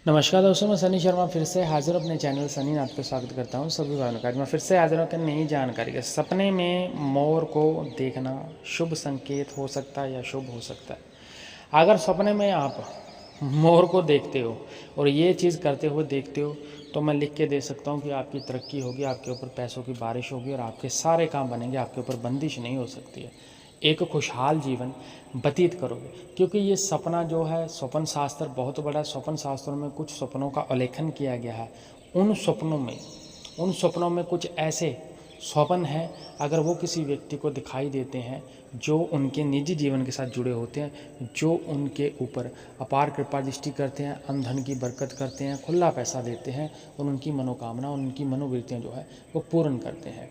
नमस्कार दोस्तों, मैं सनी शर्मा फिर से हाजिर अपने चैनल सनी नाथ पे स्वागत करता हूँ सभी भाइयों का। आज मैं फिर से हाजिर होकर नई जानकारी के सपने में मोर को देखना शुभ संकेत हो सकता है या शुभ हो सकता है। अगर सपने में आप मोर को देखते हो और ये चीज़ करते हुए देखते हो तो मैं लिख के दे सकता हूँ कि आपकी तरक्की होगी, आपके ऊपर पैसों की बारिश होगी और आपके सारे काम बनेंगे, आपके ऊपर बंदिश नहीं हो सकती है। एक खुशहाल जीवन व्यतीत करोगे, क्योंकि ये सपना जो है, स्वप्न शास्त्र बहुत बड़ा स्वप्न शास्त्रों में कुछ सपनों का उल्लेखन किया गया है। उन सपनों में कुछ ऐसे स्वप्न हैं, अगर वो किसी व्यक्ति को दिखाई देते हैं जो उनके निजी जीवन के साथ जुड़े होते हैं, जो उनके ऊपर अपार कृपा दृष्टि करते हैं, धन की बरकत करते हैं, खुला पैसा देते हैं और उनकी मनोकामना, उनकी मनोवृत्तियाँ जो है वो पूर्ण करते हैं।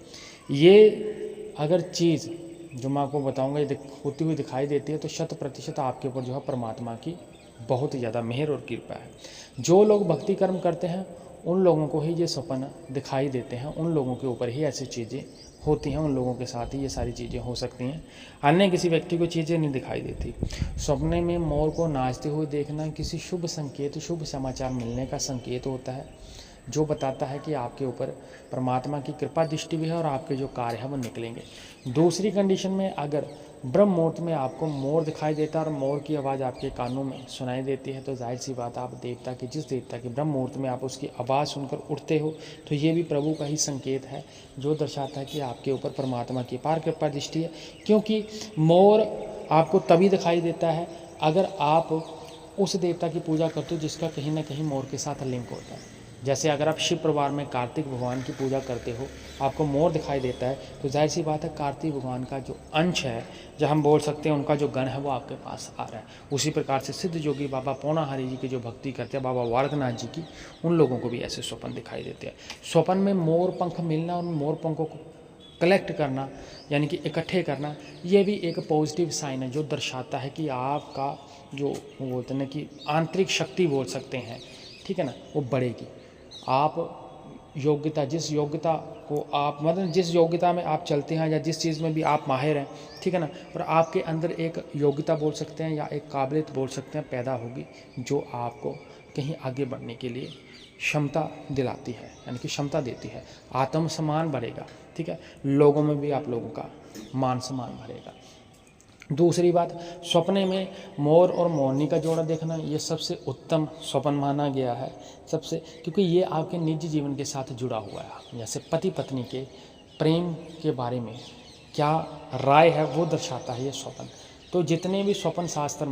ये अगर चीज़ जो मैं आपको बताऊंगा ये होती हुई दिखाई देती है तो 100% आपके ऊपर जो है परमात्मा की बहुत ही ज़्यादा मेहर और कृपा है। जो लोग भक्ति कर्म करते हैं उन लोगों को ही ये सपन दिखाई देते हैं, उन लोगों के ऊपर ही ऐसी चीज़ें होती हैं, उन लोगों के साथ ही ये सारी चीज़ें हो सकती हैं। अन्य किसी व्यक्ति को चीज़ें नहीं दिखाई देती। सपने में मोर को नाचते हुए देखना किसी शुभ संकेत, शुभ समाचार मिलने का संकेत होता है, जो बताता है कि आपके ऊपर परमात्मा की कृपा दृष्टि भी है और आपके जो कार्य है वो निकलेंगे। दूसरी कंडीशन में अगर ब्रह्म मुहूर्त में आपको मोर दिखाई देता है और मोर की आवाज़ आपके कानों में सुनाई देती है तो जाहिर सी बात, आप देवता की, जिस देवता की ब्रह्म मुहूर्त में आप उसकी आवाज़ सुनकर उठते हो तो ये भी प्रभु का ही संकेत है, जो दर्शाता है कि आपके ऊपर परमात्मा की अपार कृपा दृष्टि है। क्योंकि मोर आपको तभी दिखाई देता है अगर आप उस देवता की पूजा करते हो जिसका कहीं ना कहीं मोर के साथ लिंक होता है। जैसे अगर आप शिव परिवार में कार्तिक भगवान की पूजा करते हो, आपको मोर दिखाई देता है तो जाहिर सी बात है कार्तिक भगवान का जो अंश है, जो हम बोल सकते हैं उनका जो गण है वो आपके पास आ रहा है। उसी प्रकार से सिद्ध योगी बाबा पौनाहारी जी की जो भक्ति करते हैं, बाबा वारकनाथ जी की, उन लोगों को भी ऐसे स्वप्न दिखाई देते हैं। स्वप्न में मोर पंख मिलना और मोर पंखों को कलेक्ट करना यानी कि इकट्ठे करना, ये भी एक पॉजिटिव साइन है जो दर्शाता है कि आपका जो वो बोलते हैं ना कि आंतरिक शक्ति बोल सकते हैं, ठीक है ना, वो बढ़ेगी। आप योग्यता, जिस योग्यता को आप मतलब जिस योग्यता में आप चलते हैं या जिस चीज़ में भी आप माहिर हैं, ठीक है ना, और आपके अंदर एक योग्यता बोल सकते हैं या एक काबिलियत बोल सकते हैं पैदा होगी जो आपको कहीं आगे बढ़ने के लिए क्षमता दिलाती है, यानी कि क्षमता देती है। आत्मसम्मान बढ़ेगा, ठीक है, लोगों में भी आप लोगों का मान सम्मान बढ़ेगा। दूसरी बात, सपने में मोर और मोरनी का जोड़ा देखना ये सबसे उत्तम स्वप्न माना गया है सबसे, क्योंकि ये आपके निजी जीवन के साथ जुड़ा हुआ है। जैसे पति पत्नी के प्रेम के बारे में क्या राय है वो दर्शाता है ये स्वप्न। तो जितने भी स्वप्न शास्त्र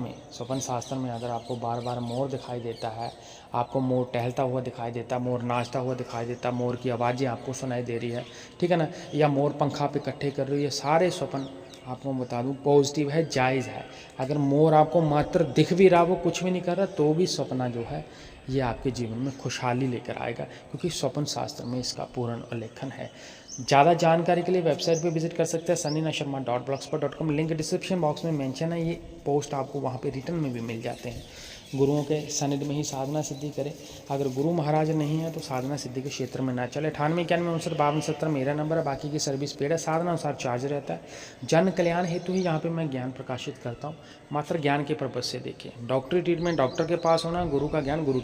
में अगर आपको बार बार मोर दिखाई देता है, आपको मोर टहलता हुआ दिखाई देता है, मोर नाचता हुआ दिखाई देता है, मोर की आवाज़ें आपको सुनाई दे रही है, ठीक है ना, या मोर पंखा पे इकट्ठे कर रही है, सारे स्वप्न आपको बता दूं पॉजिटिव है, जायज़ है। अगर मोर आपको मात्र दिख भी रहा, वो कुछ भी नहीं कर रहा, तो भी सपना जो है ये आपके जीवन में खुशहाली लेकर आएगा, क्योंकि स्वप्न शास्त्र में इसका पूर्ण उल्लेखन है। ज़्यादा जानकारी के लिए वेबसाइट पे विजिट कर सकते हैं sanninasharma.blogspot.com। लिंक डिस्क्रिप्शन बॉक्स में मेंशन है, ये पोस्ट आपको वहाँ पे रिटर्न में भी मिल जाते हैं। गुरुओं के सानिध्य में ही साधना सिद्धि करें। अगर गुरु महाराज नहीं है तो साधना सिद्धि के क्षेत्र में ना चले। 9891595270 मेरा नंबर है, बाकी की सर्विस पेड है, साधना अनुसार चार्ज रहता है। जन कल्याण हेतु ही यहाँ पे मैं ज्ञान प्रकाशित करता हूँ, मात्र ज्ञान के पर्पज से देखिए। डॉक्टरी ट्रीटमेंट डॉक्टर के पास होना, गुरु का ज्ञान गुरु